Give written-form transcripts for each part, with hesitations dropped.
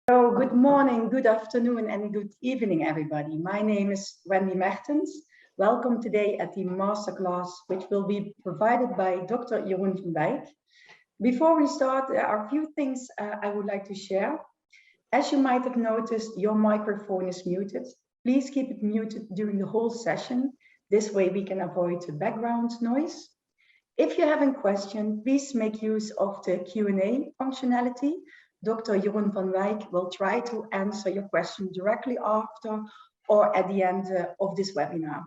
So good morning, good afternoon, and good evening, everybody. My name is Wendy Mertens. Welcome today at the Masterclass, which will be provided by Dr. Jeroen van Wijk. Before we start, there are a few things I would like to share. As you might have noticed, your microphone is muted. Please keep it muted during the whole session. This way we can avoid the background noise. If you have a question, please make use of the Q&A functionality. Dr. Jeroen van Wijk will try to answer your question directly after or at the end of this webinar.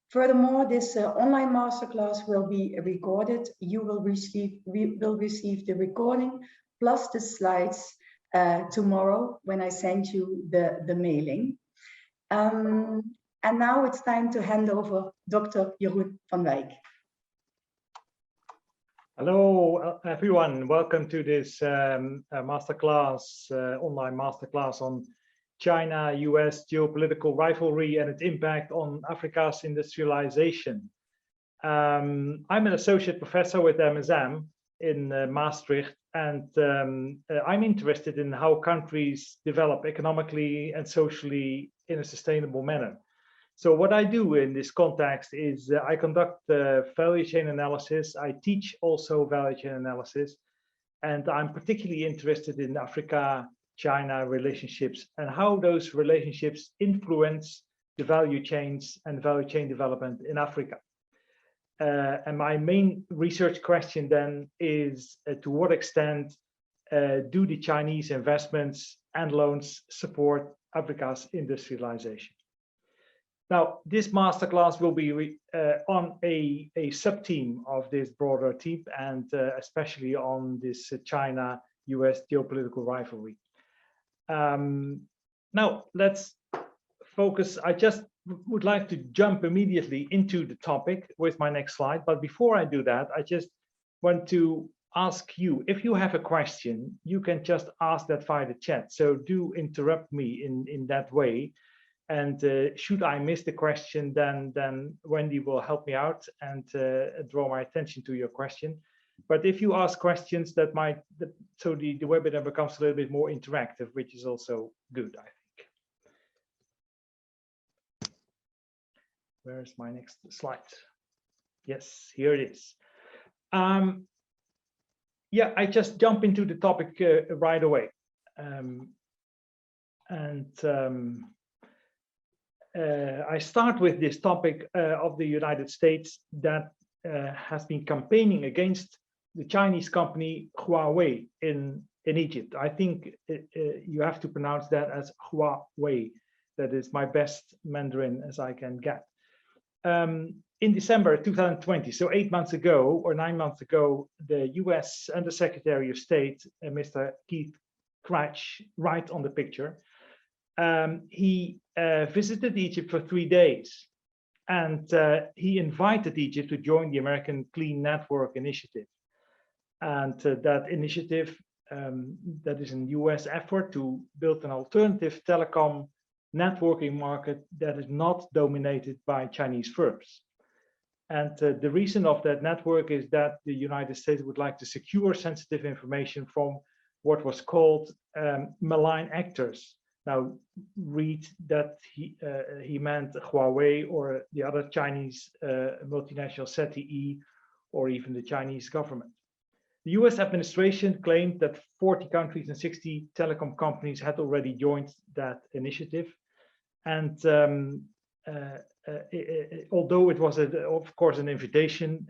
Furthermore, this online masterclass will be recorded. We will receive the recording plus the slides tomorrow when I send you the mailing. And now it's time to hand over Dr. Jeroen van Wijk. Hello, everyone. Welcome to this masterclass, online masterclass on China-US geopolitical rivalry and its impact on Africa's industrialization. I'm an associate professor with MSM in Maastricht, and I'm interested in how countries develop economically and socially in a sustainable manner. So what I do in this context is I conduct value chain analysis. I teach also value chain analysis, and I'm particularly interested in Africa-China relationships and how those relationships influence the value chains and value chain development in Africa. And my main research question then is to what extent do the Chinese investments and loans support Africa's industrialization? Now, this masterclass will be on a sub-theme of this broader theme, and especially on this China-US geopolitical rivalry. Now, let's focus. I just would like to jump immediately into the topic with my next slide. But before I do that, I just want to ask you, if you have a question, you can just ask that via the chat. So do interrupt me in that way. And should I miss the question, then Wendy will help me out and draw my attention to your question. But if you ask questions, that might, so the webinar becomes a little bit more interactive, which is also good, I think. Where's my next slide? Yes, here it is. Yeah, I just jump into the topic right away. I start with this topic of the United States that has been campaigning against the Chinese company Huawei in Egypt. I think you have to pronounce that as Huawei. That is my best Mandarin as I can get. In December 2020, so 8 months ago or 9 months ago, the US Undersecretary of State, Mr. Keith Krach, right on the picture, he visited Egypt for 3 days, and he invited Egypt to join the American Clean Network Initiative. And that initiative, that is a US effort to build an alternative telecom networking market that is not dominated by Chinese firms. And the reason of that network is that the United States would like to secure sensitive information from what was called malign actors. Now, read that he meant Huawei or the other Chinese multinational ZTE, or even the Chinese government. The US administration claimed that 40 countries and 60 telecom companies had already joined that initiative. And although it was, of course, an invitation,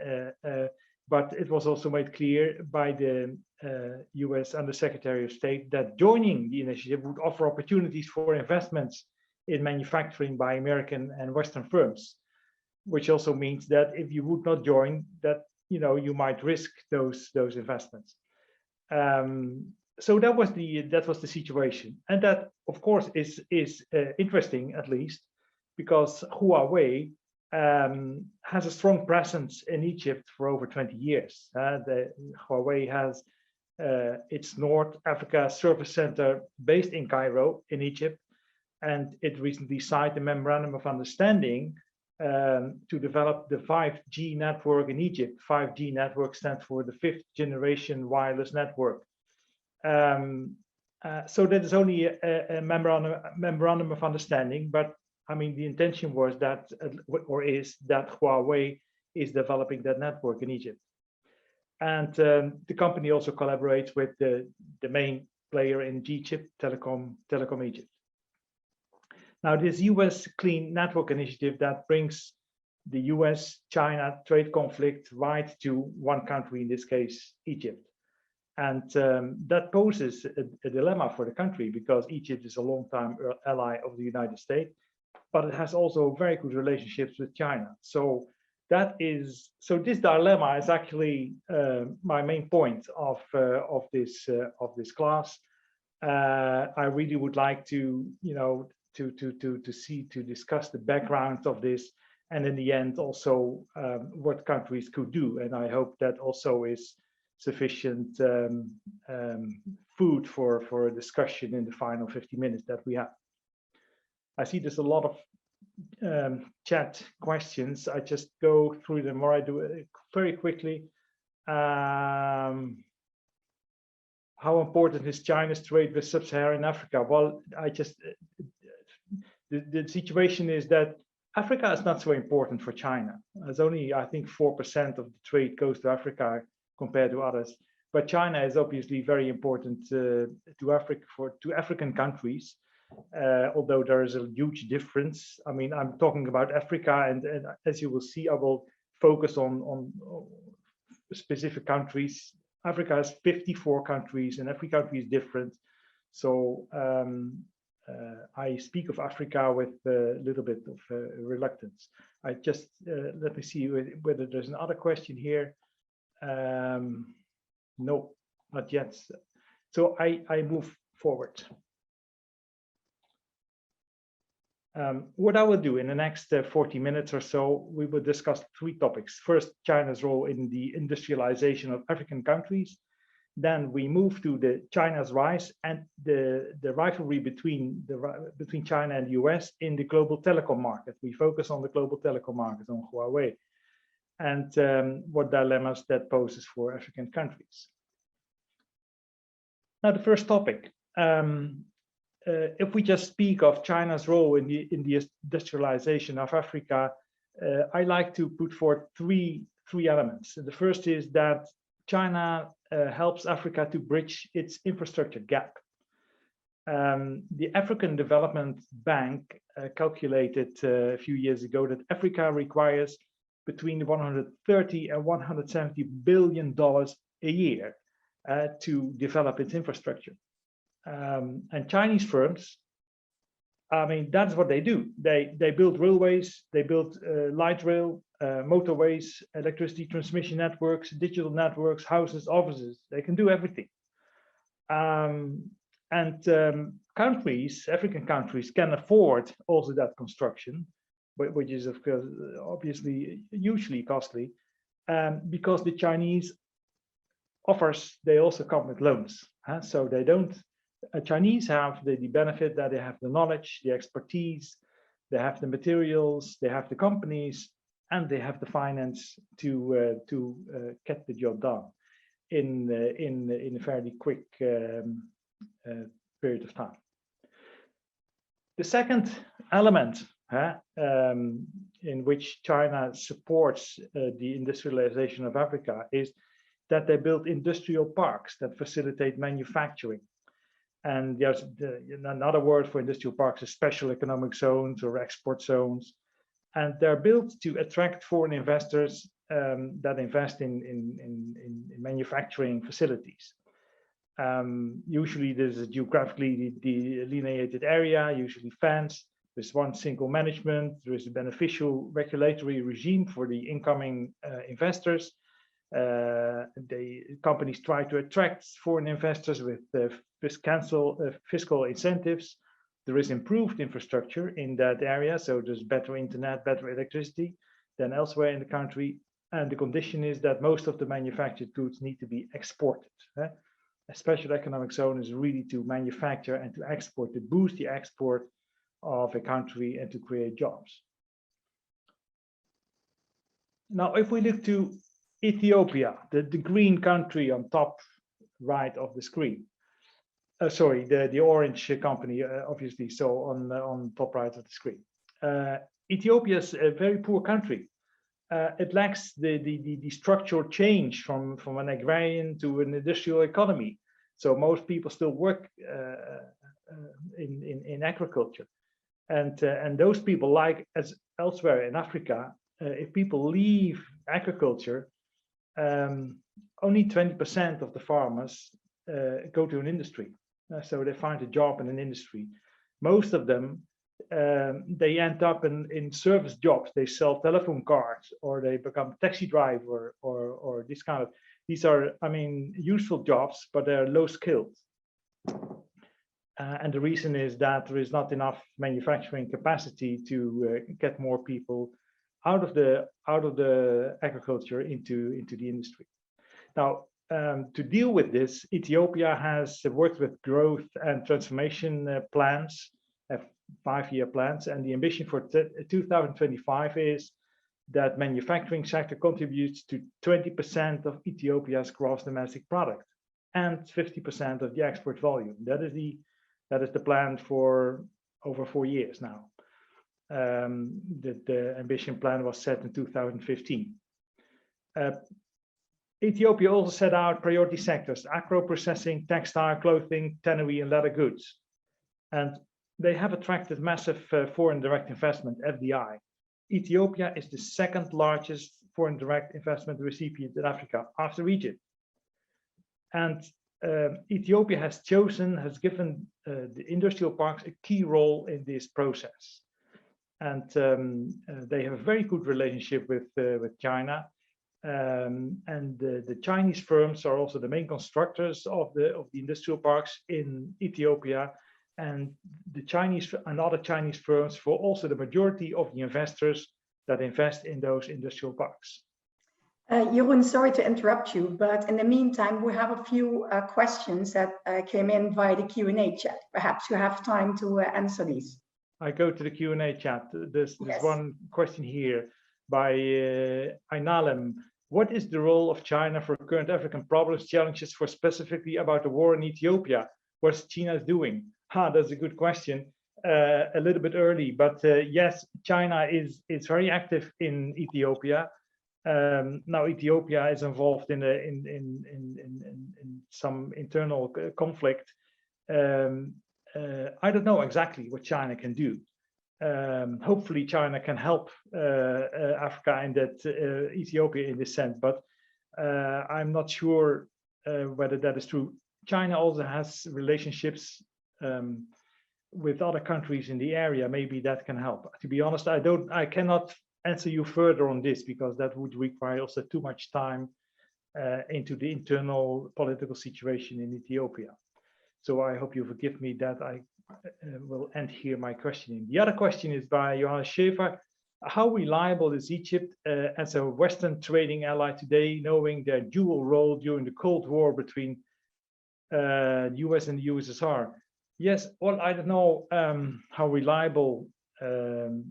but it was also made clear by the US Undersecretary of State that joining the initiative would offer opportunities for investments in manufacturing by American and Western firms, which also means that if you would not join, that you might risk those investments. So that was the situation, and that, of course, is interesting, at least because Huawei has a strong presence in Egypt for over 20 years. Huawei has its North Africa Service Center based in Cairo, in Egypt, and it recently signed a memorandum of understanding to develop the 5G network in Egypt. 5G network stands for the 5th generation wireless network. So that is only a memorandum of understanding, but I mean, the intention was that, or is that Huawei is developing that network in Egypt. And the company also collaborates with the main player in Egypt, Telecom Egypt. Now, this US Clean Network Initiative that brings the US-China trade conflict right to one country, in this case, Egypt. And that poses a dilemma for the country because Egypt is a long-time ally of the United States, but it has also very good relationships with China. So this dilemma is actually my main point of this class. I really would like to to discuss the background of this, and in the end also what countries could do. And I hope that also is sufficient food for a discussion in the final 50 minutes that we have. I see there's a lot of chat questions. I just go through them, or I do it very quickly. How important is China's trade with sub-Saharan Africa? Well, the situation is that Africa is not so important for China. There's only, I think, 4% of the trade goes to Africa compared to others. But China is obviously very important to African countries. Although there is a huge difference. I mean, I'm talking about Africa, and as you will see, I will focus on specific countries. Africa has 54 countries, and every country is different. So I speak of Africa with a little bit of reluctance. I just let me see whether there's another question here. No, not yet. So I move forward. What I will do in the next 40 minutes or so, we will discuss three topics. First, China's role in the industrialization of African countries. Then we move to China's rise and the rivalry between China and the US in the global telecom market. We focus on the global telecom market, on Huawei, and what dilemmas that poses for African countries. Now, the first topic. If we just speak of China's role in the industrialization of Africa, I like to put forth three elements. The first is that China helps Africa to bridge its infrastructure gap. The African Development Bank calculated a few years ago that Africa requires between 130 and 170 billion dollars a year to develop its infrastructure. And Chinese firms, I mean, that's what they do. They build railways, they build light rail, motorways, electricity transmission networks, digital networks, houses, offices. They can do everything. Countries, African countries, can afford also that construction, which is of course obviously hugely costly, because the Chinese offers, they also come with loans. So they don't. Chinese have the benefit that they have the knowledge, the expertise, they have the materials, they have the companies, and they have the finance to get the job done in a fairly quick period of time. The second element in which China supports the industrialization of Africa is that they build industrial parks that facilitate manufacturing. And there's another word for industrial parks is special economic zones or export zones. And they're built to attract foreign investors that invest in manufacturing facilities. Usually there's a geographically delineated area, usually fenced. There's one single management. There is a beneficial regulatory regime for the incoming investors. Companies try to attract foreign investors with fiscal incentives. There is improved infrastructure in that area, so there's better internet, better electricity than elsewhere in the country. And the condition is that most of the manufactured goods need to be exported. A special economic zone is really to manufacture and to export, to boost the export of a country and to create jobs. Now, if we look to Ethiopia, the green country on top right of the screen. sorry, the orange company, obviously, so on top right of the screen. Ethiopia is a very poor country. It lacks the structural change from an agrarian to an industrial economy. So most people still work in agriculture, and those people, like as elsewhere in Africa, if people leave agriculture, only 20% of the farmers go to an industry. So they find a job in an industry. Most of them, they end up in service jobs. They sell telephone cards, or they become a taxi driver, or this kind of. These are, I mean, useful jobs, but they're low skilled. And the reason is that there is not enough manufacturing capacity to get more people out of the agriculture into the industry. Now, to deal with this, Ethiopia has worked with growth and transformation plans, 5-year plans, and the ambition for 2025 is that manufacturing sector contributes to 20% of Ethiopia's gross domestic product and 50% of the export volume. That is the plan for over 4 years now. The ambition plan was set in 2015. Ethiopia also set out priority sectors: agro-processing, textile, clothing, tannery, and leather goods. And they have attracted massive foreign direct investment, FDI. Ethiopia is the second largest foreign direct investment recipient in Africa after Egypt. And Ethiopia has given the industrial parks a key role in this process. And they have a very good relationship with China. And the Chinese firms are also the main constructors of the industrial parks in Ethiopia. And the Chinese and other Chinese firms for also the majority of the investors that invest in those industrial parks. Jeroen, sorry to interrupt you, but in the meantime, we have a few questions that came in via the Q&A chat. Perhaps you have time to answer these. I go to the Q&A chat. There's one question here by Ainalem. What is the role of China for current African problems, challenges, for specifically about the war in Ethiopia? What's China doing? That's a good question. A little bit early, but yes, China is very active in Ethiopia. Now Ethiopia is involved in some internal conflict. I don't know exactly what China can do. Hopefully China can help Africa and Ethiopia in this sense, but I'm not sure whether that is true. China also has relationships with other countries in the area. Maybe that can help. To be honest, I cannot answer you further on this, because that would require also too much time into the internal political situation in Ethiopia. So I hope you forgive me that I will end here my questioning. The other question is by Johannes Schäfer. How reliable is Egypt as a Western trading ally today, knowing their dual role during the Cold War between the US and the USSR? Yes, well, I don't know how reliable. You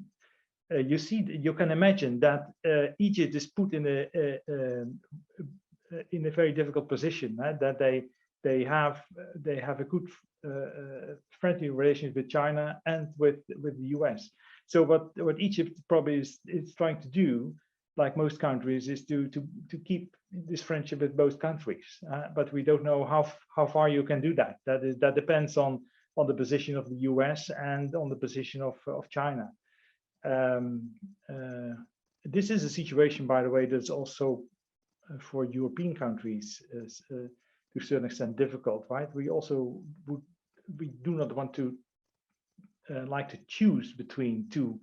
can imagine that Egypt is put in a very difficult position, that they have a good friendly relations with China and with the US. So what Egypt probably is trying to do, like most countries, is to keep this friendship with both countries. But we don't know how far you can do that. That depends on the position of the US and on the position of China. This is a situation, by the way, that's also for European countries to a certain extent difficult, right? We do not want to like to choose between two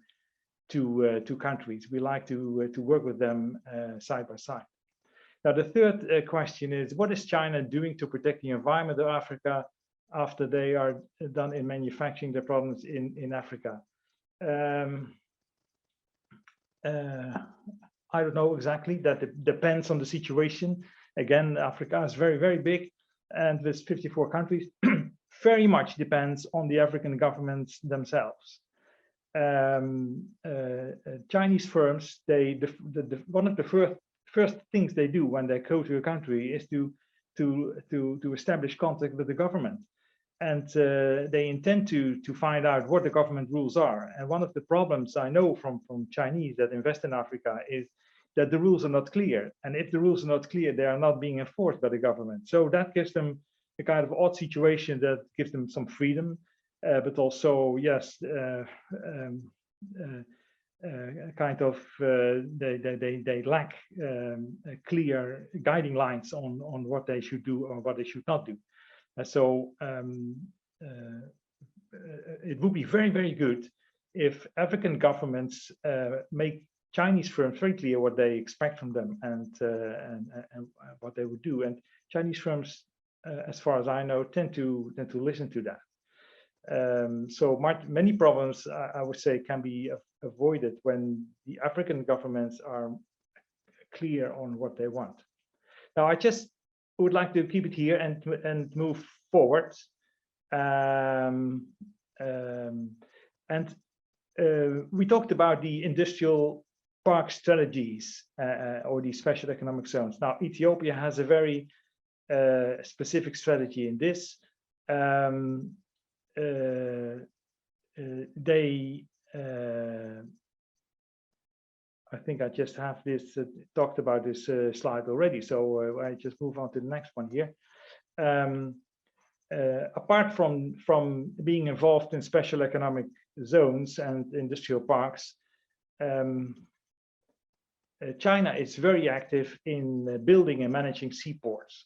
countries. We like to work with them side by side. Now, the third question is, what is China doing to protect the environment of Africa after they are done in manufacturing their products in Africa? I don't know exactly. That depends on the situation. Again, Africa is very, very big, and with 54 countries, very much depends on the African governments themselves. Chinese firms, one of the first things they do when they go to a country is to establish contact with the government. they intend to find out what the government rules are. And one of the problems I know from Chinese that invest in Africa is that the rules are not clear. And if the rules are not clear, they are not being enforced by the government. So that gives them a kind of odd situation that gives them some freedom, but also, yes, kind of they lack clear guiding lines on what they should do or what they should not do. So it would be very, very good if African governments make Chinese firms very clear what they expect from them and what they would do. And Chinese firms, as far as I know, tend to listen to that. So many problems, I would say, can be avoided when the African governments are clear on what they want. Now, I just would like to keep it here and move forward. We talked about the industrial park strategies or the special economic zones. Now, Ethiopia has a very specific strategy in this. I think I just have this talked about this slide already, so I just move on to the next one here. Apart from being involved in special economic zones and industrial parks, China is very active in building and managing seaports.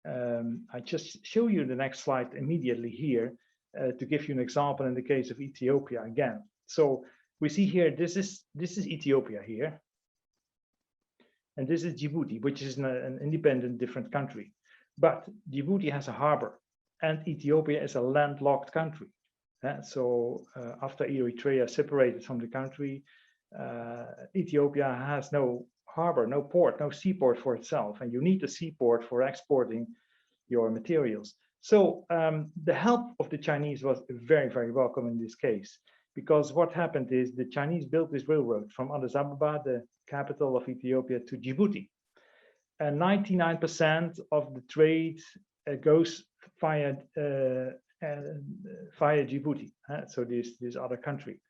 I just show you the next slide immediately here to give you an example in the case of Ethiopia again. So we see here, this is Ethiopia here, and this is Djibouti, which is an independent, different country. But Djibouti has a harbor, and Ethiopia is a landlocked country. So after Eritrea separated from the country, Ethiopia has no harbor, no port, no seaport for itself, and you need a seaport for exporting your materials. So the help of the Chinese was very, very welcome in this case, because what happened is the Chinese built this railroad from Addis Ababa, the capital of Ethiopia, to Djibouti. And 99% of the trade goes via Djibouti, so this other country.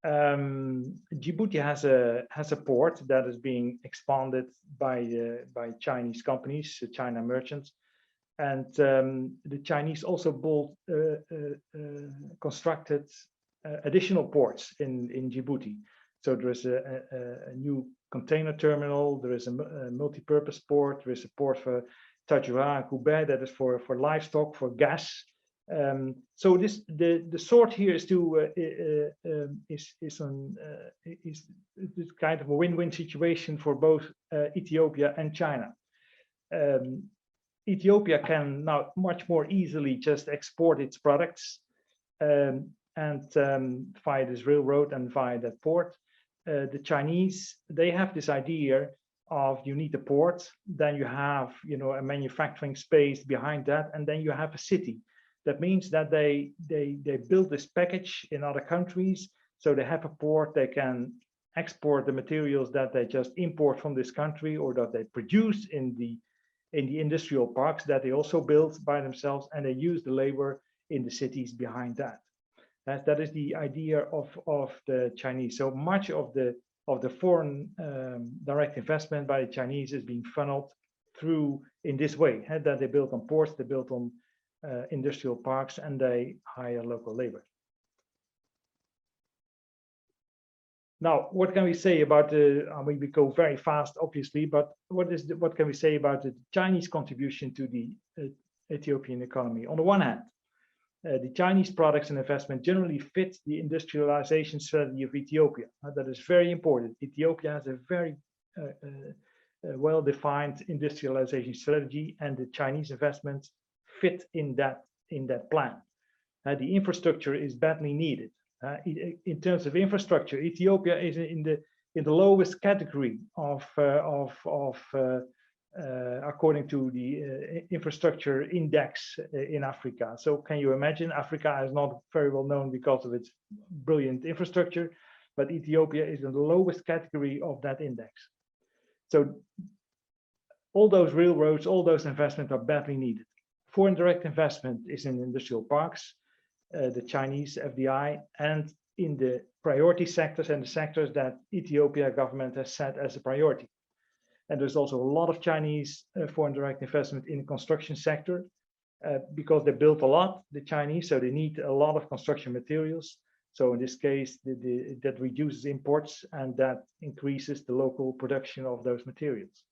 Djibouti has a port that is being expanded by Chinese companies, China merchants, and the Chinese also constructed additional ports in Djibouti. So there is a new container terminal, there is a multi-purpose port, there is a port for Tadjoura and Koubeh that is for livestock, for gas. So the sort here is kind of a win-win situation for both Ethiopia and China. Ethiopia can now much more easily just export its products and via this railroad and via that port. The Chinese, they have this idea of you need a port, then you have a manufacturing space behind that, and then you have a city. That means that they build this package in other countries, so they have a port, they can export the materials that they just import from this country or that they produce in the industrial parks that they also build by themselves, and they use the labor in the cities behind that. That is the idea of the Chinese. So much of the foreign direct investment by the Chinese is being funneled through in this way, that they build on ports, they build on industrial parks, and they hire local labor. Now, what can we say about we go very fast, obviously, but what can we say about the Chinese contribution to the Ethiopian economy? On the one hand, the Chinese products and investment generally fit the industrialization strategy of Ethiopia. That is very important. Ethiopia has a very well-defined industrialization strategy, and the Chinese investments fit in that plan. The infrastructure is badly needed. In terms of infrastructure, Ethiopia is in the lowest category of according to the infrastructure index in Africa. So can you imagine? Africa is not very well known because of its brilliant infrastructure, but Ethiopia is in the lowest category of that index. So all those railroads, all those investments are badly needed. Foreign direct investment is in industrial parks, the Chinese FDI, and in the priority sectors and the sectors that Ethiopia government has set as a priority. And there's also a lot of Chinese foreign direct investment in the construction sector because they built a lot, the Chinese, so they need a lot of construction materials. So in this case, that reduces imports and that increases the local production of those materials.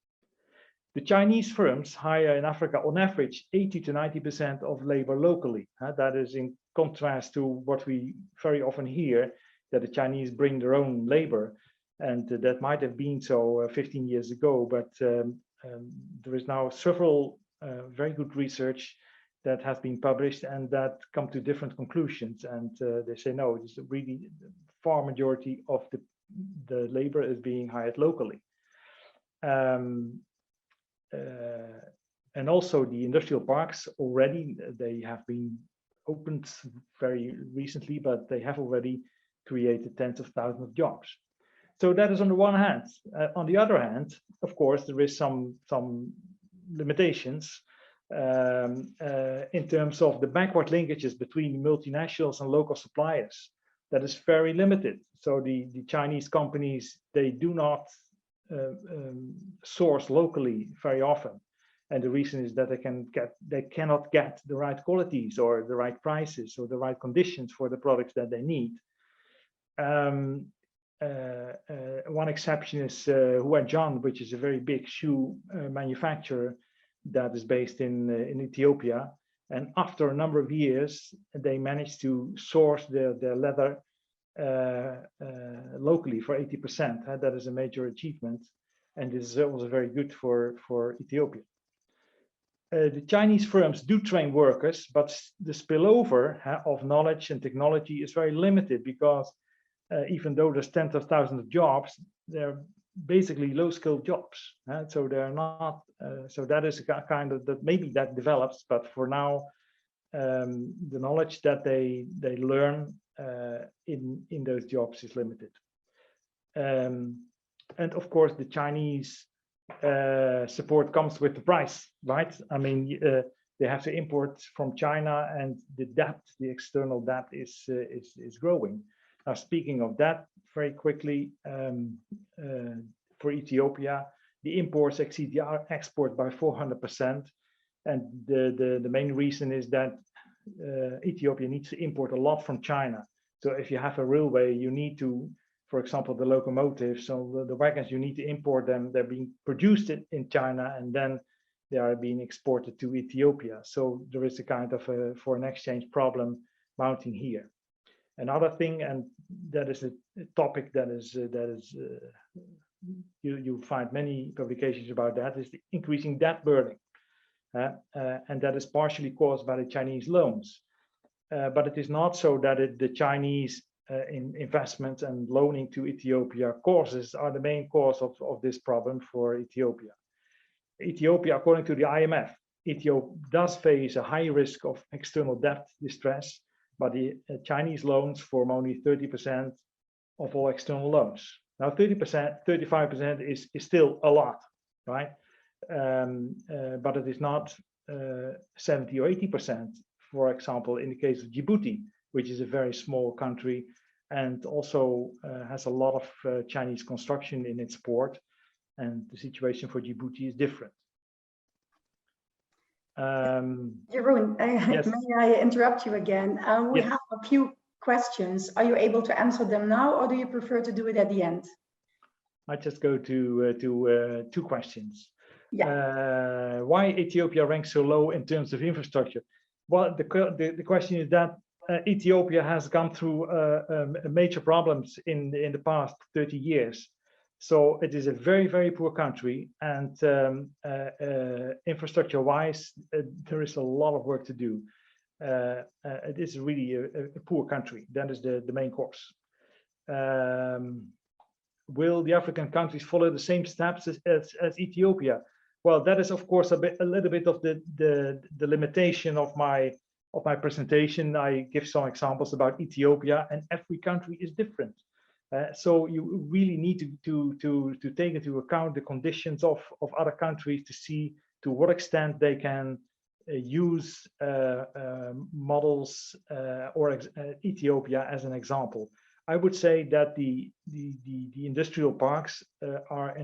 The Chinese firms hire in Africa on average 80 to 90% of labor locally. That is in contrast to what we very often hear, that the Chinese bring their own labor. And that might have been so 15 years ago, but there is now several very good research that has been published and that come to different conclusions. And they say, no, it's really the far majority of the labor is being hired locally. And also the industrial parks already, they have been opened very recently, but they have already created tens of thousands of jobs. So that is on the one hand. On the other hand, of course, there is some limitations in terms of the backward linkages between multinationals and local suppliers. That is very limited. So the Chinese companies, they do not source locally very often. And the reason is that they cannot get the right qualities or the right prices or the right conditions for the products that they need. One exception is Huawei, which is a very big shoe manufacturer that is based in Ethiopia. And after a number of years, they managed to source their leather locally for 80%. That is a major achievement. And this is also very good for Ethiopia. The Chinese firms do train workers, but the spillover of knowledge and technology is very limited because even though there's tens of thousands of jobs, they're basically low-skilled jobs. So they're not. So that is a kind of that maybe that develops, but for now, the knowledge that they learn in those jobs is limited. And of course, the Chinese support comes with the price, right? I mean, they have to import from China, and the debt, the external debt, is growing. Now, speaking of that, very quickly, for Ethiopia, the imports exceed the export by 400%, and the main reason is that Ethiopia needs to import a lot from China. So if you have a railway, you need to, for example, the locomotives, so the wagons, you need to import them. They're being produced in China, and then they are being exported to Ethiopia. So there is a kind of a foreign exchange problem mounting here. Another thing, and that is a topic that is you find many publications about that, is the increasing debt burden, and that is partially caused by the Chinese loans. But it is not so that the Chinese investments and loaning to Ethiopia are the main cause of this problem for Ethiopia. Ethiopia, according to the IMF, Ethiopia does face a high risk of external debt distress, but the Chinese loans form only 30% of all external loans. Now, 30%, 35% is still a lot, right? But it is not 70 or 80%, for example, in the case of Djibouti, which is a very small country and also has a lot of Chinese construction in its port, and the situation for Djibouti is different. Jeroen, yes. May I interrupt you again? We yes. have a few questions. Are you able to answer them now, or do you prefer to do it at the end? I just go to two questions. Yeah. Why Ethiopia ranks so low in terms of infrastructure? Well, the question is that Ethiopia has gone through major problems in the past 30 years. So it is a very, very poor country, and infrastructure-wise, there is a lot of work to do. It is really a poor country. That is the main cause. Will the African countries follow the same steps as Ethiopia? Well, that is, of course, a little bit of the limitation of my presentation. I give some examples about Ethiopia, and every country is different. So you really need to take into account the conditions of other countries to see to what extent they can use models or Ethiopia as an example. I would say that the industrial parks are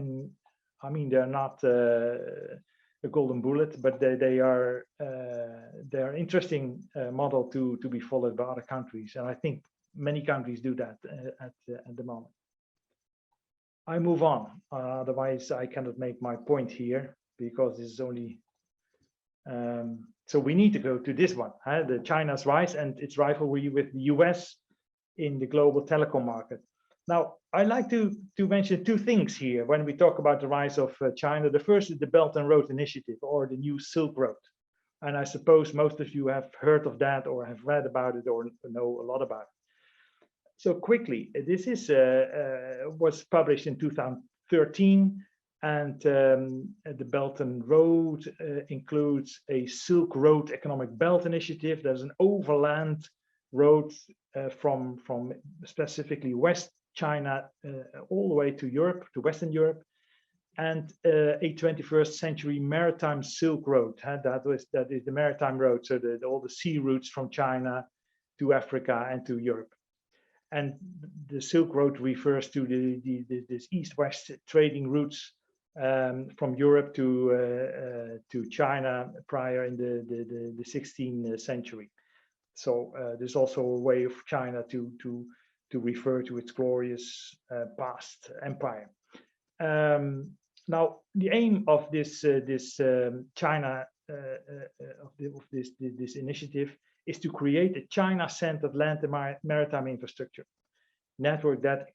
I mean, they're not a golden bullet, but they are interesting model to be followed by other countries, and I think many countries do that at the moment. I move on, otherwise I cannot make my point here because this is only. So we need to go to this one, the China's rise and its rivalry with the US in the global telecom market. Now, I like to mention two things here when we talk about the rise of China. The first is the Belt and Road Initiative, or the new Silk Road. And I suppose most of you have heard of that or have read about it or know a lot about it. So quickly, this is was published in 2013, and the Belt and Road includes a Silk Road Economic Belt Initiative. There's an overland road from specifically West China all the way to Europe, to Western Europe, and a 21st century maritime Silk Road. That is the maritime road, so that all the sea routes from China to Africa and to Europe. And the Silk Road refers to this east-west trading routes from Europe to China prior in the 16th century. So there's also a way of China to refer to its glorious past empire. Now, the aim of this China of this initiative is to create a China-centered land and maritime infrastructure network that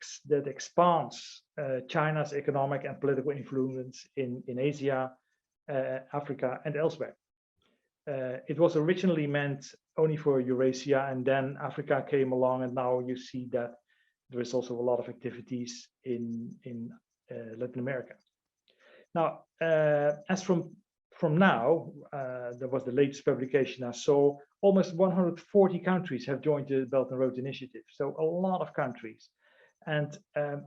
expands China's economic and political influence in Asia, Africa, and elsewhere. It was originally meant only for Eurasia, and then Africa came along, and now you see that there is also a lot of activities in Latin America. Now, as from now, there was the latest publication I saw, almost 140 countries have joined the Belt and Road Initiative, so a lot of countries. And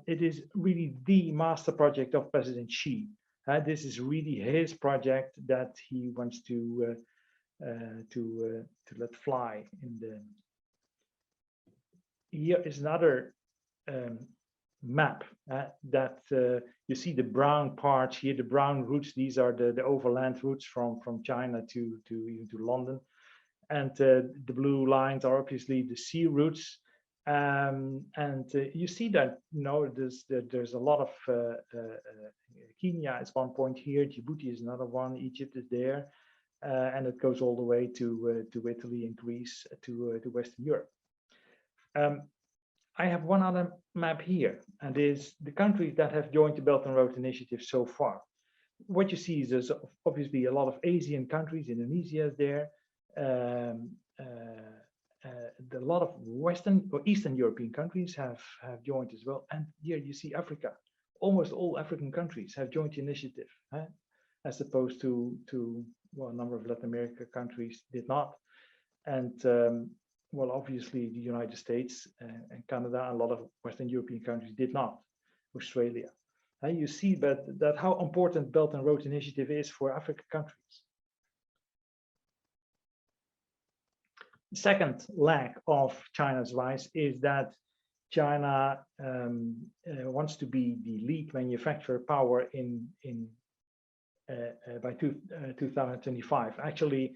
it is really the master project of President Xi. This is really his project that he wants to let fly. Here is another map that you see the brown parts here, the brown routes. These are the overland routes from China to even to London, and the blue lines are obviously the sea routes. And you see that there's a lot of Kenya is one point here, Djibouti is another one, Egypt is there, and it goes all the way to Italy and Greece to Western Europe. I have one other map here, and is the countries that have joined the Belt and Road Initiative so far. What you see is there's obviously a lot of Asian countries. Indonesia is there. A lot of Western or Eastern European countries have joined as well. And here you see Africa. Almost all African countries have joined the initiative, as opposed to well, a number of Latin American countries did not. And well, obviously the United States and Canada, a lot of Western European countries did not. Australia. You see that how important Belt and Road Initiative is for African countries. The second leg of China's rise is that China wants to be the lead manufacturer power by 2025. Actually,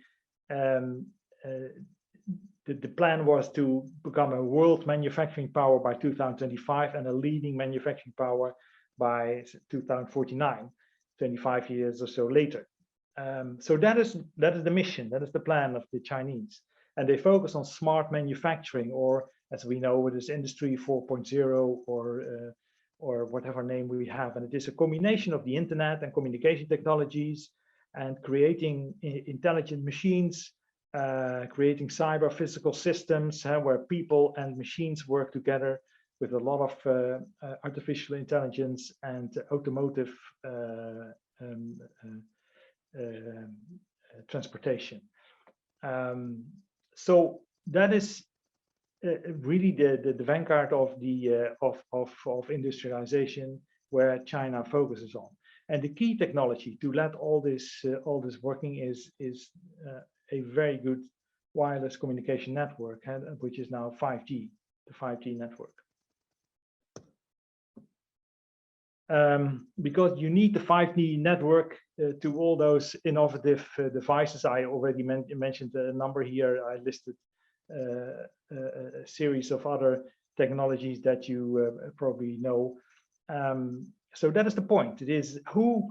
the plan was to become a world manufacturing power by 2025 and a leading manufacturing power by 2049, 25 years or so later. So that is the mission, that is the plan of the Chinese. And they focus on smart manufacturing, or as we know, it is Industry 4.0 or whatever name we have. And it is a combination of the internet and communication technologies and creating intelligent machines, creating cyber physical systems where people and machines work together with a lot of artificial intelligence and automotive transportation. So that is really the vanguard of the of industrialization, where China focuses on. And the key technology to let all this working is a very good wireless communication network, which is now 5G, the 5G network. Because you need the 5G network to all those innovative devices. I already mentioned a number here. I listed a series of other technologies that you probably know. So that is the point. It is who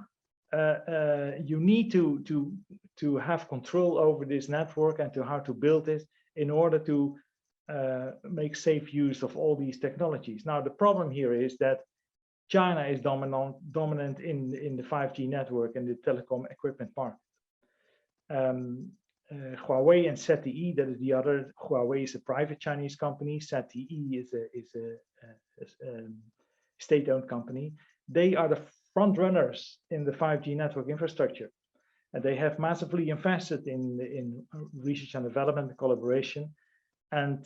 you need to have control over this network and to how to build it in order to make safe use of all these technologies. Now, the problem here is that China is dominant in the 5G network and the telecom equipment market. Huawei and ZTE, that is the other. Huawei is a private Chinese company. ZTE is a state-owned company. They are the front runners in the 5G network infrastructure, and they have massively invested in research and development and collaboration. And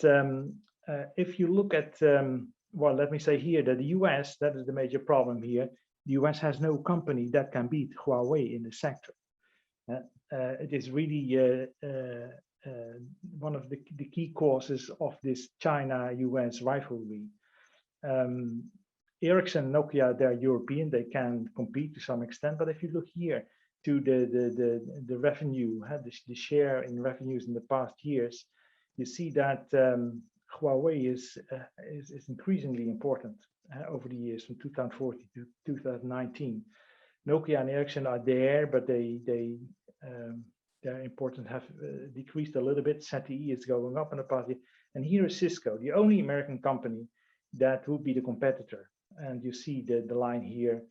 if you look at well, let me say here that the US, that is the major problem here. The US has no company that can beat Huawei in the sector. It is really one of the key causes of this China-US rivalry. Ericsson and Nokia, they're European, they can compete to some extent, but if you look here to the revenue, the share in revenues in the past years, you see that Huawei is increasingly important over the years from 2014 to 2019. Nokia and Ericsson are there, but their importance have decreased a little bit. ZTE is going up in the past year. And here is Cisco, the only American company that would be the competitor. And you see the line here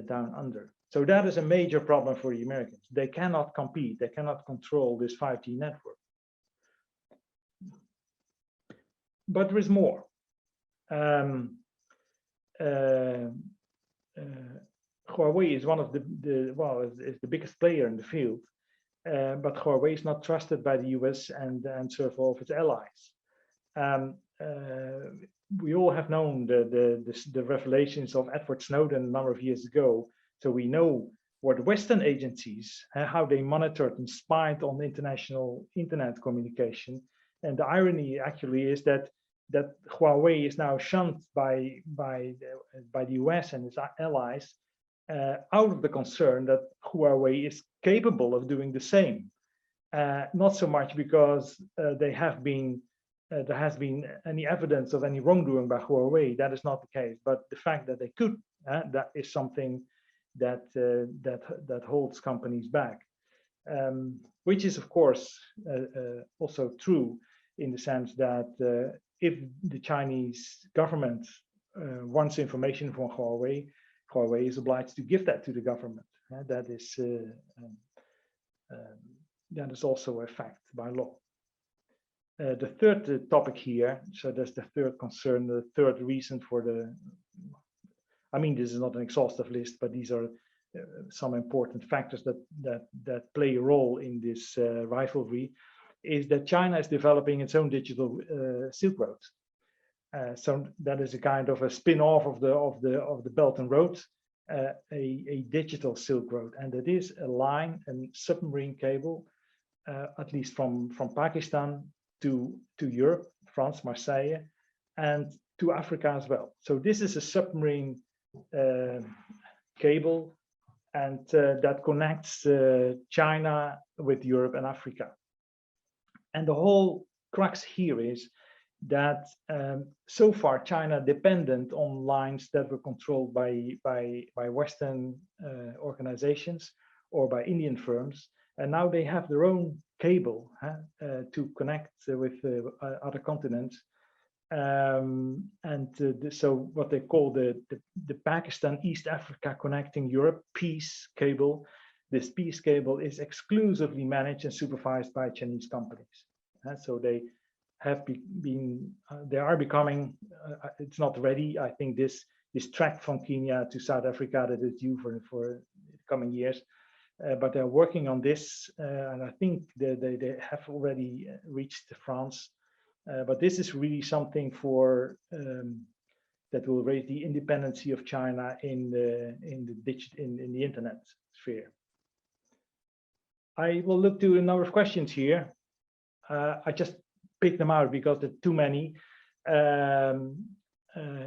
down under. So that is a major problem for the Americans. They cannot compete, they cannot control this 5G network. But there is more. Huawei is one of is the biggest player in the field, but Huawei is not trusted by the US and several of its allies. We all have known the revelations of Edward Snowden a number of years ago, so we know what Western agencies, how they monitored and spied on international internet communication. And the irony actually is that Huawei is now shunned by the US and its allies out of the concern that Huawei is capable of doing the same. Not so much because there has been any evidence of any wrongdoing by Huawei. That is not the case. But the fact that they could, that is something that holds companies back, which is of course also true in the sense that if the Chinese government wants information from Huawei, Huawei is obliged to give that to the government. That is also a fact by law. The third topic here, so that's the third concern, the third reason for I mean, this is not an exhaustive list, but these are some important factors that play a role in this rivalry, is that China is developing its own digital Silk Road. So that is a kind of a spin-off of the Belt and Road, a digital Silk Road, and it is a line, a submarine cable, at least from Pakistan to Europe, France, Marseille, and to Africa as well. So this is a submarine cable, and that connects China with Europe and Africa. And the whole crux here is that so far China dependent on lines that were controlled by Western organizations or by Indian firms, and now they have their own cable to connect with other continents. So what they call the Pakistan East Africa Connecting Europe peace cable. This peace cable is exclusively managed and supervised by Chinese companies. So they have they are becoming, it's not ready. I think this track from Kenya to South Africa that is due for the coming years. But they're working on this, and I think they have already reached France. But this is really something that will raise the independency of China in the internet sphere. I will look to a number of questions here. I just picked them out because there are too many.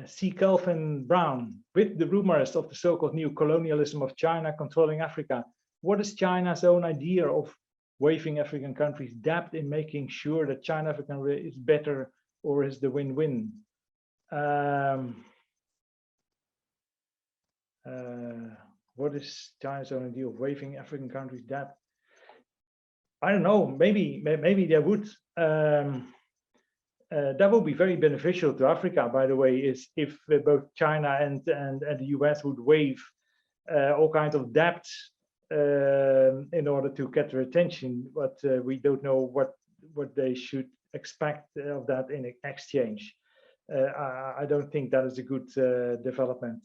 C. Kelvin Brown, with the rumors of the so-called new colonialism of China controlling Africa, what is China's own idea of waiving African countries' debt in making sure that China-African is better, or is the win-win? What is China's own idea of waiving African countries' debt? I don't know. Maybe they would. That would be very beneficial to Africa, by the way, is if both China and the US would waive all kinds of debts in order to get their attention, but we don't know what they should expect of that in exchange. I don't think that is a good development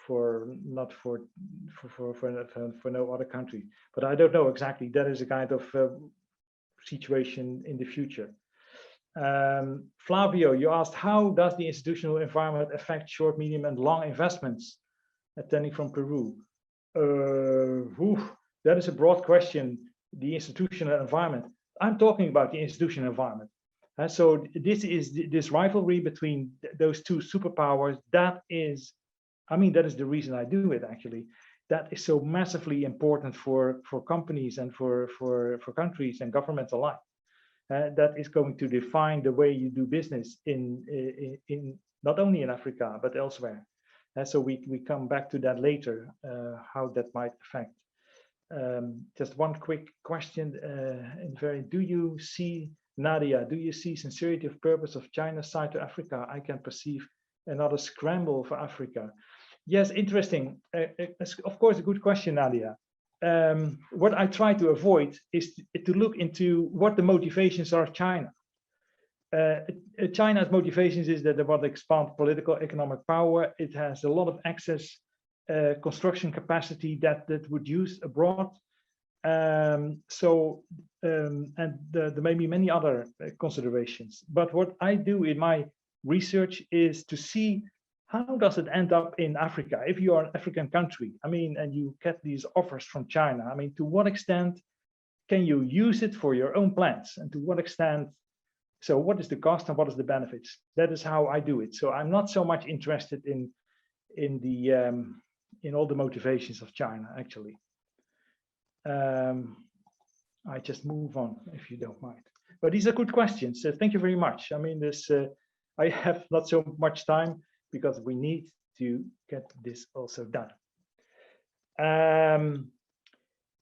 for no other country. But I don't know exactly. That is a kind of situation in the future. Flavio, you asked, how does the institutional environment affect short, medium, and long investments? Attending from Peru. That is a broad question. The institutional environment. I'm talking about the institutional environment. So this rivalry between those two superpowers. That is the reason I do it. Actually, that is so massively important for companies and for countries and governments alike. That is going to define the way you do business in not only in Africa but elsewhere. So we come back to that later, how that might affect. Just one quick question. Do you see, Nadia, do you see sincerity of purpose of China's side to Africa? I can perceive another scramble for Africa. Yes, interesting. Of course, a good question, Nadia. What I try to avoid is to look into what the motivations are of China. China's motivations is that they want to expand political economic power. It has a lot of excess construction capacity that would use abroad. And there may be many other considerations. But what I do in my research is to see how does it end up in Africa? If you are an African country, and you get these offers from China, to what extent can you use it for your own plans? And to what extent, so what is the cost and what is the benefits? That is how I do it. So I'm not so much interested in all the motivations of China, actually. I just move on, if you don't mind. But these are good questions. So thank you very much. I have not so much time, because we need to get this also done.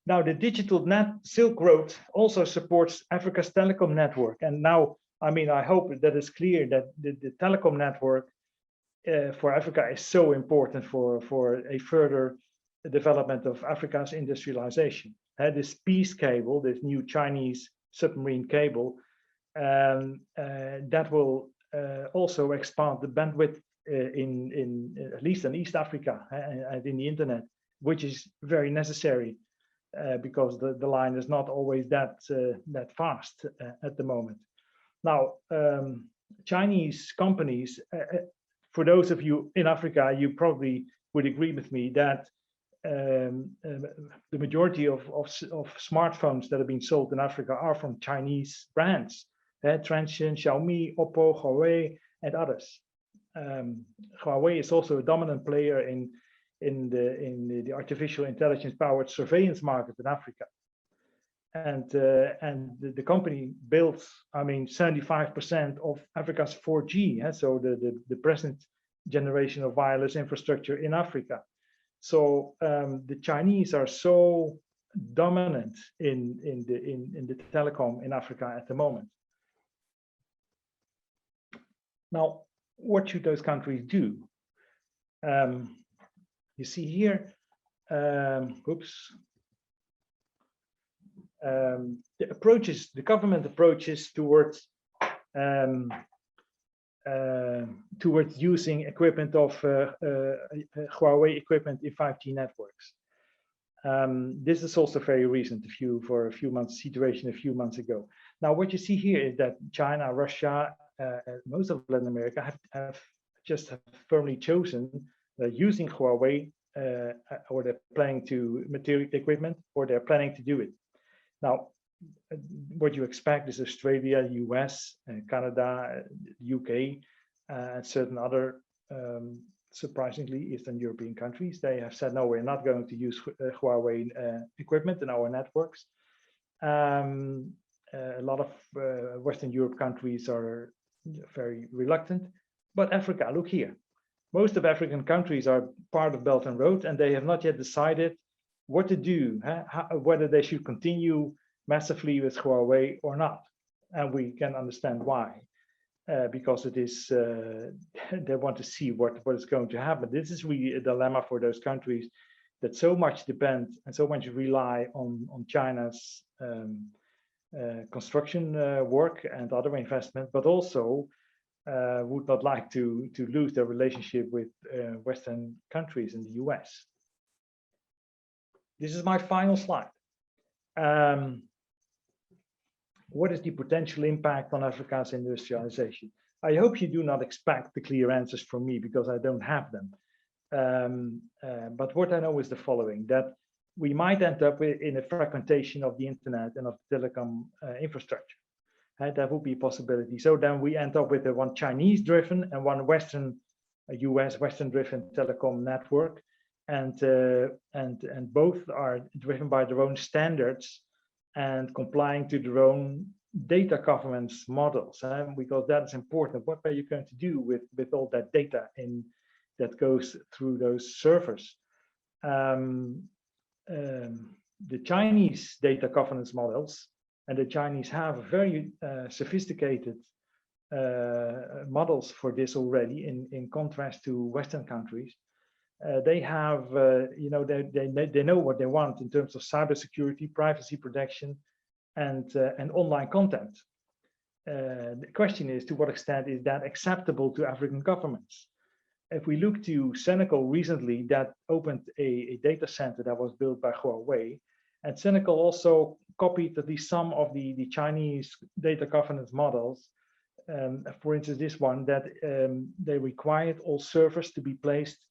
Now, the digital Silk Road also supports Africa's telecom network. And now, I hope that it's clear that the telecom network for Africa is so important for a further development of Africa's industrialization. This peace cable, this new Chinese submarine cable, that will also expand the bandwidth in at least in East Africa and in the internet, which is very necessary because the line is not always that fast at the moment. Now, Chinese companies, for those of you in Africa, you probably would agree with me that the majority of smartphones that are being sold in Africa are from Chinese brands, Transsion, Xiaomi, Oppo, Huawei, and others. Huawei is also a dominant player in the artificial intelligence powered surveillance market in Africa, and the company builds 75% of Africa's 4G, so the present generation of wireless infrastructure in Africa. So the Chinese are so dominant in the telecom in Africa at the moment. Now, what should those countries do? You see here, the government approaches towards using equipment of Huawei equipment in 5G networks. This is also very recent, for a few months ago. Now, what you see here is that China, Russia, most of Latin America have firmly chosen using Huawei or they're planning to material equipment, or they're planning to do it. Now, what you expect is Australia, US, Canada, UK, and certain other, surprisingly, Eastern European countries. They have said, no, we're not going to use Huawei equipment in our networks. A lot of Western Europe countries are very reluctant, but Africa, look here. Most of African countries are part of Belt and Road, and they have not yet decided what to do, whether they should continue massively with Huawei or not. And we can understand why, because it is, they want to see what is going to happen. This is really a dilemma for those countries that so much depend and so much rely on China's construction work and other investment, but also would not like to lose their relationship with Western countries in the US. This is my final slide. What is the potential impact on Africa's industrialization? I hope you do not expect the clear answers from me, because I don't have them. But what I know is the following, that we might end up in a fragmentation of the internet and of the telecom infrastructure. That would be a possibility. So then we end up with one Chinese-driven and one Western, US Western-driven telecom network, and both are driven by their own standards and complying to their own data governance models, because that is important. What are you going to do with all that data that goes through those servers? The Chinese data governance models, and the Chinese have very sophisticated models for this already, in contrast to Western countries. They have, they know what they want in terms of cybersecurity, privacy protection, and online content. The question is, to what extent is that acceptable to African governments? If we look to Senegal recently, that opened a data center that was built by Huawei, and Senegal also copied at least some of the Chinese data governance models. For instance, this one, that they required all servers to be placed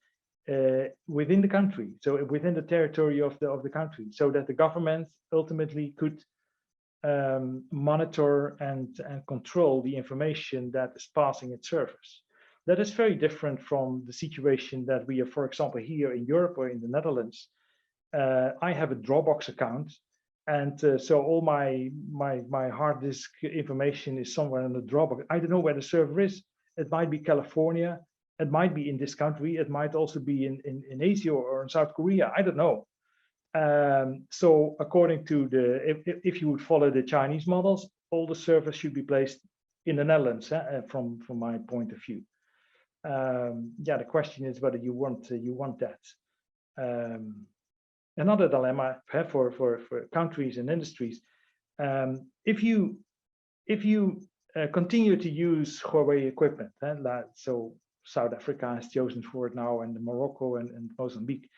within the country, so within the territory of the country, so that the government ultimately could monitor and control the information that is passing its servers. That is very different from the situation that we have, for example, here in Europe or in the Netherlands. I have a Dropbox account, and so all my hard disk information is somewhere in the Dropbox. I don't know where the server is. It might be California. It might be in this country. It might also be in Asia or in South Korea. I don't know. So according to if you would follow the Chinese models, all the servers should be placed in the Netherlands, from my point of view. Yeah, the question is whether you want that. Another dilemma for countries and industries, if you continue to use Huawei equipment, so South Africa has chosen for it now, and Morocco and Mozambique,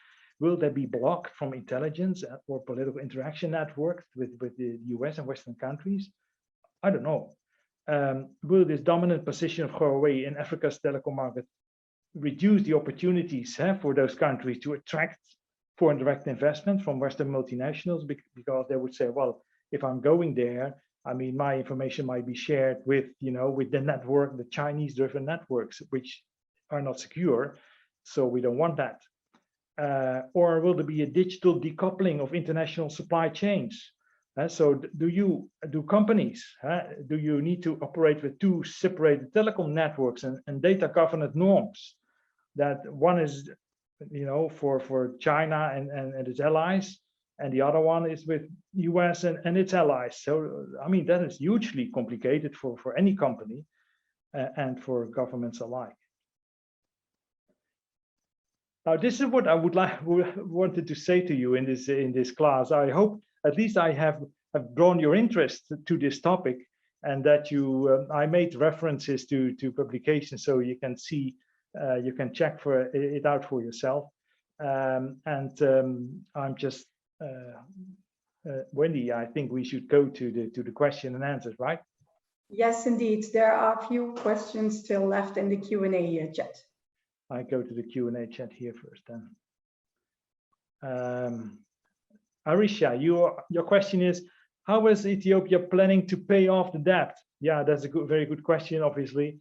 will they be blocked from intelligence or political interaction networks with the US and Western countries? I don't know. Will this dominant position of Huawei in Africa's telecom market reduce the opportunities for those countries to attract foreign direct investment from Western multinationals? Because they would say, well, if I'm going there, I mean, my information might be shared with, with the network, the Chinese-driven networks, which are not secure. So we don't want that. Or will there be a digital decoupling of international supply chains? So do companies, do you need to operate with two separated telecom networks and data governance norms? That one is, for China and its allies, and the other one is with US and its allies. So, I mean, that is hugely complicated for any company and for governments alike. Now, this is what I wanted to say to you in this class. I hope at least I have drawn your interest to this topic, and that I made references to publications so you can see, you can check it out for yourself. I'm just, Wendy, I think we should go to the question and answers, right? Yes, indeed. There are a few questions still left in the Q&A chat. I go to the Q&A chat here first then. Arisha, your question is, how is Ethiopia planning to pay off the debt? Yeah, that's a very good question, obviously.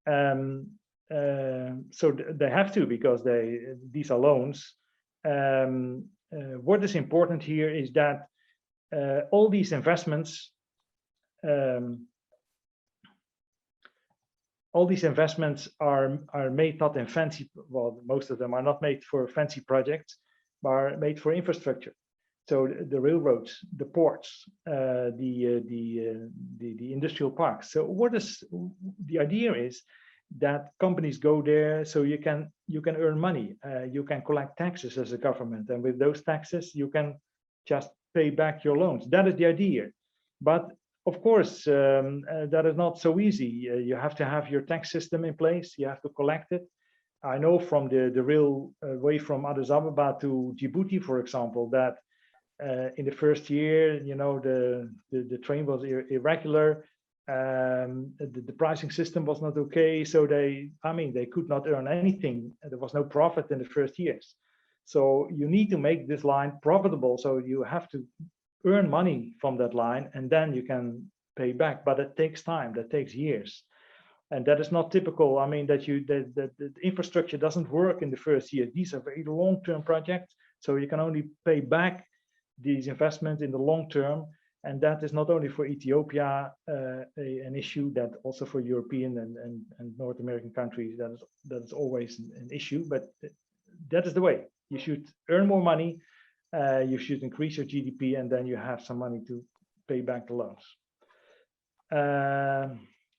So they have to, because these are loans. What is important here is that all these investments are made not in fancy, well, most of them are not made for fancy projects, but are made for infrastructure. So the railroads, the ports, the industrial parks. So what is the idea is that companies go there so you can earn money, you can collect taxes as a government, and with those taxes you can just pay back your loans. That is the idea. But of course, that is not so easy. You have to have your tax system in place. You have to collect it. I know from the rail way from Addis Ababa to Djibouti, for example, that in the first year, you know, the train was irregular. The pricing system was not okay. So they could not earn anything. There was no profit in the first years. So you need to make this line profitable. So you have to earn money from that line, and then you can pay back. But it takes time. That takes years. And that is not typical. I mean, that the infrastructure doesn't work in the first year. These are very long-term projects. So you can only pay back these investments in the long term. And that is not only for Ethiopia an issue, that also for European and North American countries, that is always an issue. But that is the way. You should earn more money, you should increase your GDP, and then you have some money to pay back the loans.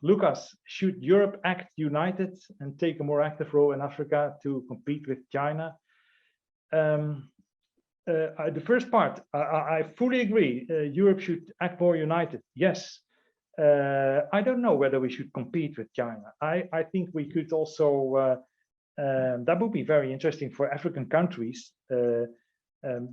Lucas, should Europe act united and take a more active role in Africa to compete with China? The first part, I fully agree. Europe should act more united. Yes. I don't know whether we should compete with China. I think we could also, that would be very interesting for African countries,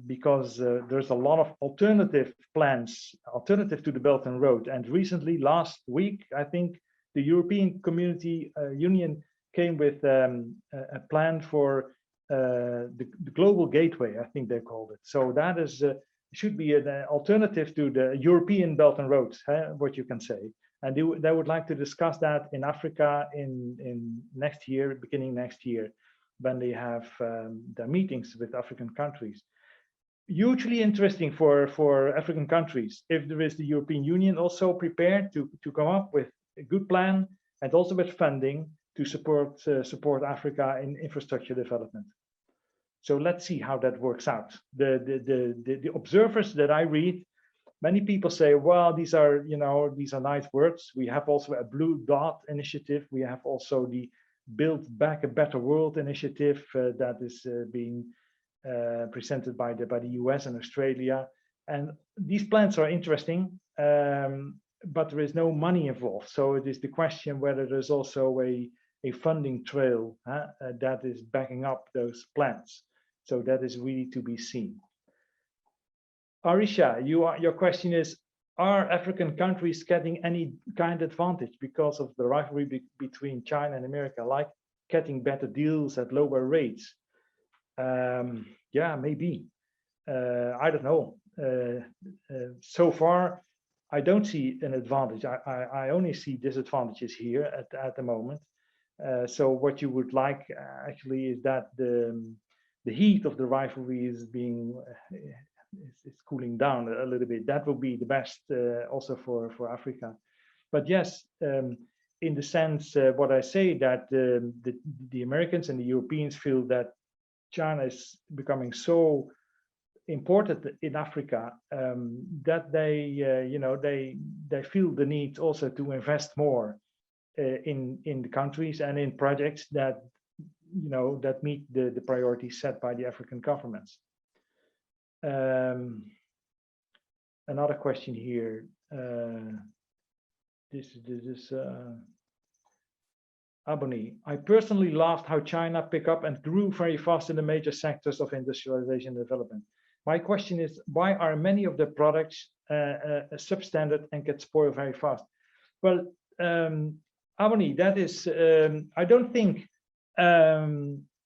because there's a lot of alternative plans, alternative to the Belt and Road. And recently, last week, I think the European Community Union came with a plan for the global gateway, I think they called it. So that is should be an alternative to the European Belt and Road, what you can say. And they would like to discuss that in Africa in next year, beginning next year, when they have their meetings with African countries. Hugely interesting for African countries, if there is the European Union also prepared to come up with a good plan, and also with funding to support Africa in infrastructure development. So let's see how that works out. The observers that I read, many people say, well, these are nice words. We have also a Blue Dot initiative. We have also the Build Back a Better World initiative that is being presented by the US and Australia. And these plans are interesting, but there is no money involved. So it is the question whether there's also a funding trail that is backing up those plans. So that is really to be seen. Arisha, your question is, are African countries getting any kind of advantage because of the rivalry between China and America, like getting better deals at lower rates? Yeah, maybe. I don't know. So far, I don't see an advantage. I only see disadvantages here at the moment. So what you would like actually is that the heat of the rivalry is cooling down a little bit. That will be the best also for Africa. But yes, in the sense what I say, that the Americans and the Europeans feel that China is becoming so important in Africa that they feel the need also to invest more in the countries and in projects that that meet the priorities set by the African governments. Another question here. This is Aboni. I personally loved how China picked up and grew very fast in the major sectors of industrialization and development. My question is, why are many of the products substandard and get spoiled very fast? Well, Aboni, that is, I don't think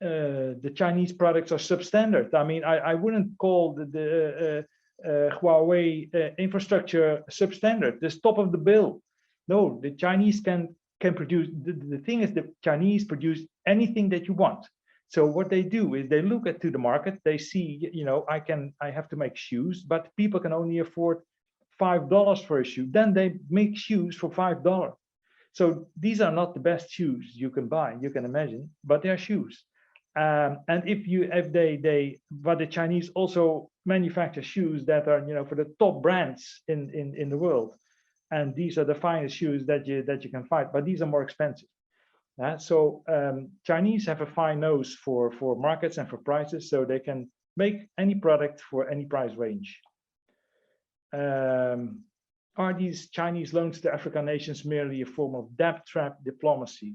the Chinese products are substandard. I mean, I wouldn't call the Huawei infrastructure substandard. It's top of the bill. No, the Chinese can produce. The thing is, the Chinese produce anything that you want. So what they do is they look to the market. They see, you know, I have to make shoes, but people can only afford $5 for a shoe. Then they make shoes for $5. So these are not the best shoes you can buy, you can imagine, but they're shoes. And but the Chinese also manufacture shoes that are, you know, for the top brands in the world. And these are the finest shoes that you can find, but these are more expensive. So Chinese have a fine nose for markets and for prices, so they can make any product for any price range. Are these Chinese loans to African nations merely a form of debt trap diplomacy?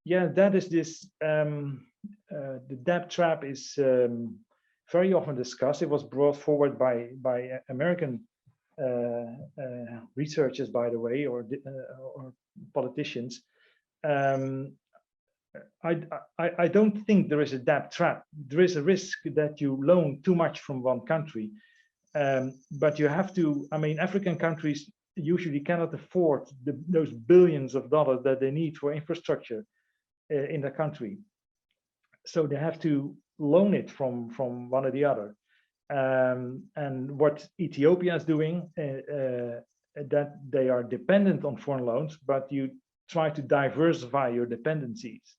Yeah, that is this. The debt trap is very often discussed. It was brought forward by American researchers, by the way, or politicians. I don't think there is a debt trap. There is a risk that you loan too much from one country. But you have to, I mean, African countries usually cannot afford those billions of dollars that they need for infrastructure in the country. So they have to loan it from one or the other. And what Ethiopia is doing, that they are dependent on foreign loans, but you try to diversify your dependencies.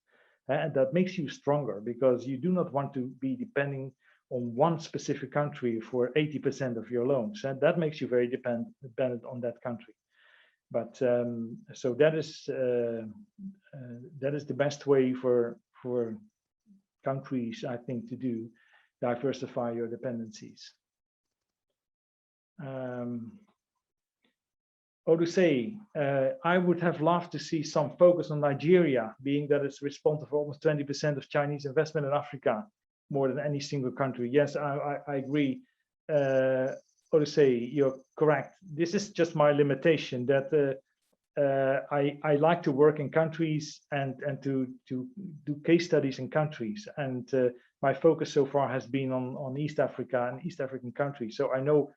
And that makes you stronger, because you do not want to be depending on one specific country for 80% of your loans, and that makes you very dependent on that country. But so that is the best way for countries, I think, to do diversify your dependencies. Odusei, I would have loved to see some focus on Nigeria, being that it's responsible for almost 20% of Chinese investment in Africa, more than any single country. Yes, I agree. Odusei, you're correct. This is just my limitation, that I like to work in countries and to do case studies in countries. And my focus so far has been on East Africa and East African countries. So I know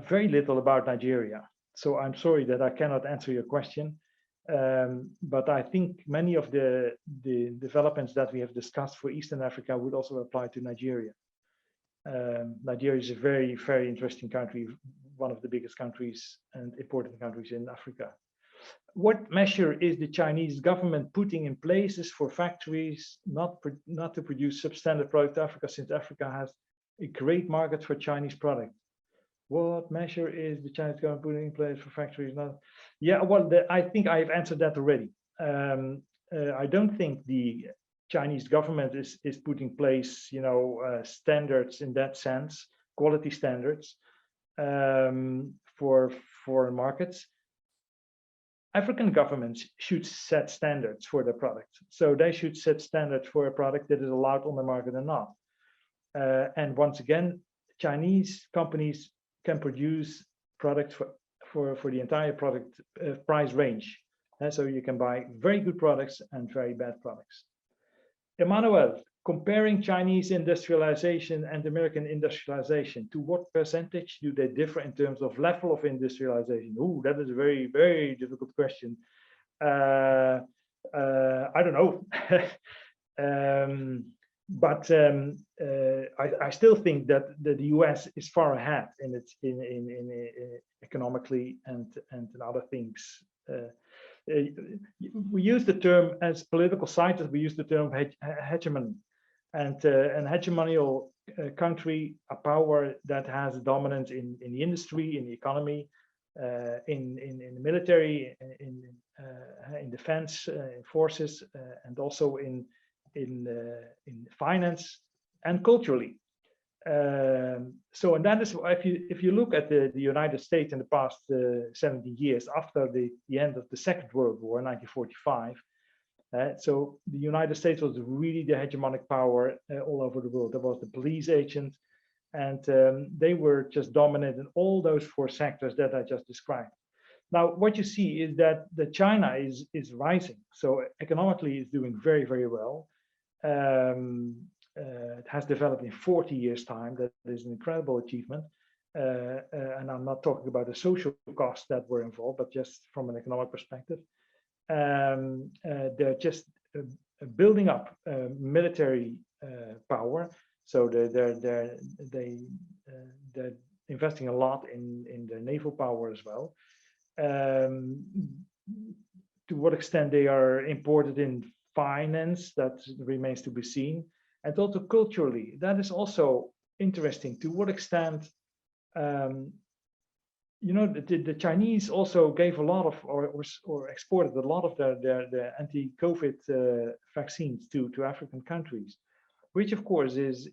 very little about Nigeria. So I'm sorry that I cannot answer your question. But I think many of the developments that we have discussed for Eastern Africa would also apply to Nigeria. Nigeria is a very, very interesting country, one of the biggest countries and important countries in Africa. What measure is the Chinese government putting in places for factories not to produce substandard products to Africa, since Africa has a great market for Chinese products? What measure is the Chinese government putting in place for factories not? Yeah, well, I think I've answered that already. I don't think the Chinese government is putting in place, you know, standards in that sense, quality standards for foreign markets. African governments should set standards for their products. So they should set standards for a product that is allowed on the market or not. And once again, Chinese companies can produce products for the entire product price range. And so you can buy very good products and very bad products. Emmanuel, comparing Chinese industrialization and American industrialization, to what percentage do they differ in terms of level of industrialization? Oh, that is a very, very difficult question. I don't know. But I still think that the US is far ahead in its economically and other things. We use the term, as political scientists, we use the term hegemony, and an hegemonial country, a power that has dominance in the industry, in the economy, in the military, in defense forces, and also in finance and culturally. So, and that is, if you look at the United States in the past 70 years, after the end of the Second World War, 1945, so the United States was really the hegemonic power all over the world. There was the police agent, and they were just dominant in all those four sectors that I just described. Now, what you see is that China is rising. So economically, it's doing very, very well. It has developed in 40 years' time. That is an incredible achievement. And I'm not talking about the social costs that were involved, but just from an economic perspective. They're just building up military power. So they're investing a lot in the naval power as well. To what extent they are important in finance, that remains to be seen. And also culturally, that is also interesting. To what extent, you know, the Chinese also gave a lot of, or exported a lot of their anti-COVID vaccines to African countries, which of course is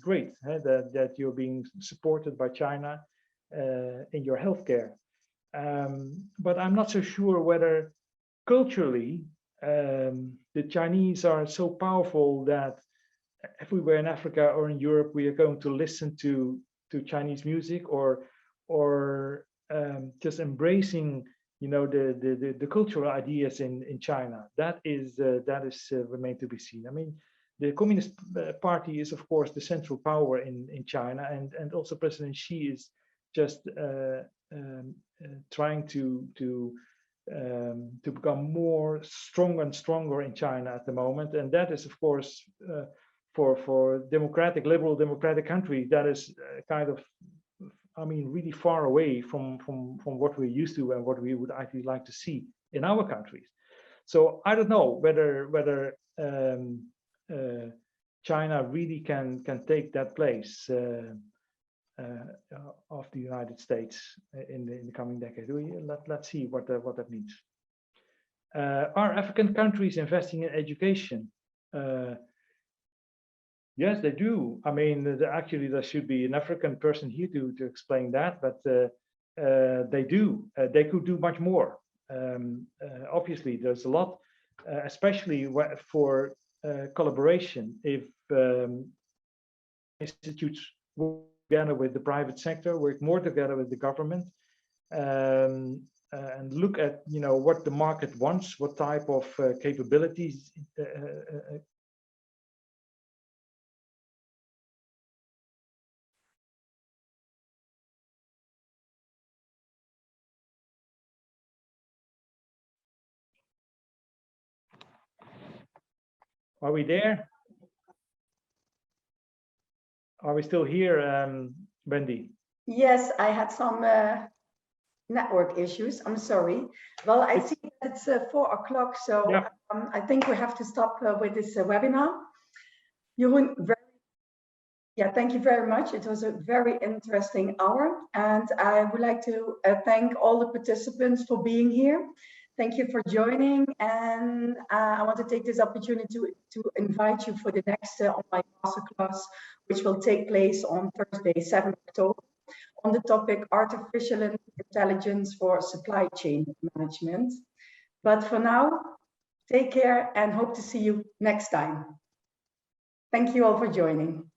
great, that you're being supported by China in your healthcare. But I'm not so sure whether culturally the Chinese are so powerful that if we were in Africa or in Europe, we are going to listen to Chinese music, or just embracing, you know, the cultural ideas in China. That is remain to be seen. I mean, the Communist Party is, of course, the central power in China, and also President Xi is just trying to become more stronger and stronger in China at the moment, and that is, of course, for liberal democratic country, that is kind of, I mean, really far away from what we're used to and what we would actually like to see in our countries. So I don't know whether China really can take that place of the United States in the coming decade. Let's see what that means. Are African countries investing in education? Yes, they do. I mean, actually, there should be an African person here to explain that, but they do. They could do much more. Obviously, there's a lot, especially for collaboration. If institutes work together with the private sector, work more together with the government, and look at, you know, what the market wants, what type of capabilities. Are we there? Are we still here, Wendy? Yes, I had some network issues. I'm sorry. Well, I see that it's 4 o'clock, so yeah. I think we have to stop with this webinar. Jeroen, thank you very much. It was a very interesting hour, and I would like to thank all the participants for being here. Thank you for joining, and I want to take this opportunity to invite you for the next online masterclass, which will take place on Thursday, 7 October, on the topic Artificial Intelligence for Supply Chain Management. But for now, take care and hope to see you next time. Thank you all for joining.